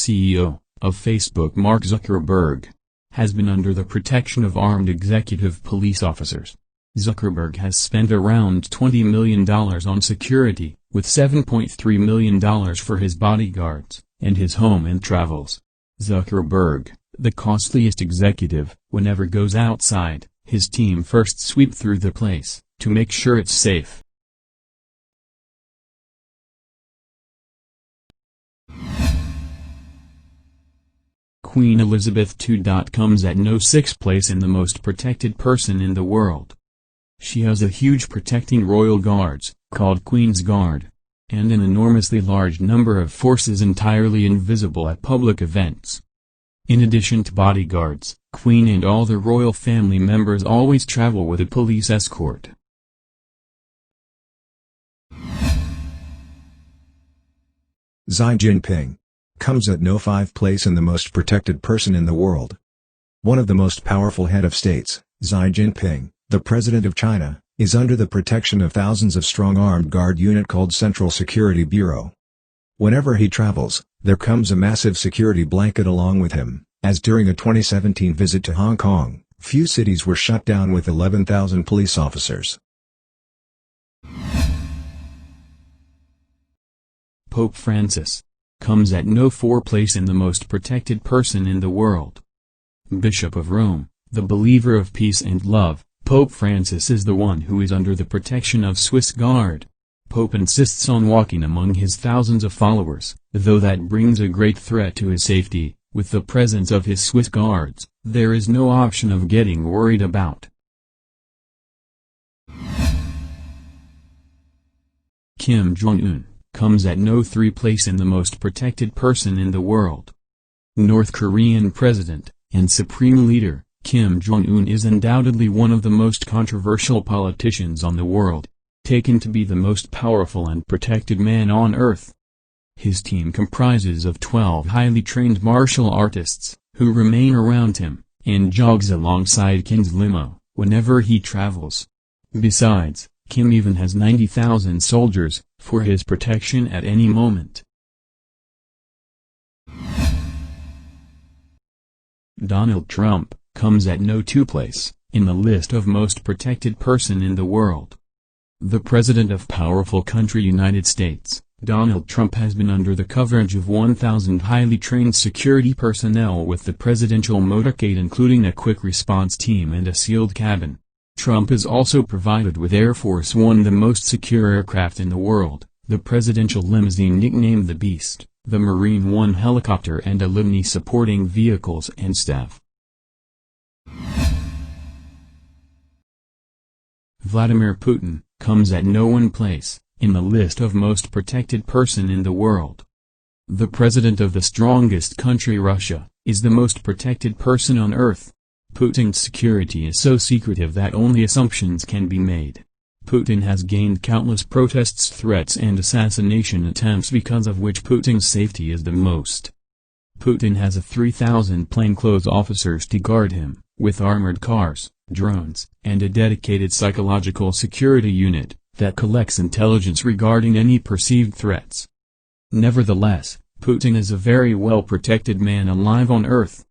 CEO of Facebook Mark Zuckerberg, has been under the protection of armed executive police officers. Zuckerberg has spent around $20 million on security, with $7.3 million for his bodyguards, and his home and travels. Zuckerberg, the costliest executive, never goes outside. His team first sweep through the place, to make sure it's safe. Queen Elizabeth II. Comes at no sixth place in the most protected person in the world. She has a huge protecting royal guards, called Queen's Guard, and an enormously large number of forces entirely invisible at public events. In addition to bodyguards, Queen and all the royal family members always travel with a police escort. Xi Jinping comes at no fifth place in the most protected person in the world. One of the most powerful head of states, Xi Jinping, the president of China, is under the protection of thousands of strong armed guard unit called Central Security Bureau. Whenever he travels, there comes a massive security blanket along with him, as during a 2017 visit to Hong Kong, few cities were shut down with 11,000 police officers. Pope Francis comes at no fourth place in the most protected person in the world. Bishop of Rome, the believer of peace and love, Pope Francis is the one who is under the protection of Swiss Guard. Pope insists on walking among his thousands of followers, though that brings a great threat to his safety. With the presence of his Swiss Guards, there is no option of getting worried about. Kim Jong Un comes at no third place in the most protected person in the world. North Korean President and Supreme Leader, Kim Jong Un is undoubtedly one of the most controversial politicians on the world, taken to be the most powerful and protected man on earth. His team comprises of 12 highly trained martial artists, who remain around him, and jogs alongside Kim's limo, whenever he travels. Besides, Kim even has 90,000 soldiers, for his protection at any moment. Donald Trump comes at no second place in the list of most protected person in the world. The president of powerful country United States, Donald Trump, has been under the coverage of 1,000 highly trained security personnel with the presidential motorcade, including a quick response team and a sealed cabin. Trump is also provided with Air Force One, the most secure aircraft in the world, the presidential limousine nicknamed the Beast, the Marine One helicopter, and a litany supporting vehicles and staff. Vladimir Putin comes at no one place in the list of most protected person in the world. The president of the strongest country, Russia, is the most protected person on earth. Putin's security is so secretive that only assumptions can be made. Putin has gained countless protests, threats and assassination attempts, because of which Putin's safety is the most. Putin has 3,000 plainclothes officers to guard him, with armored cars, drones, and a dedicated psychological security unit that collects intelligence regarding any perceived threats. Nevertheless, Putin is a very well-protected man alive on earth.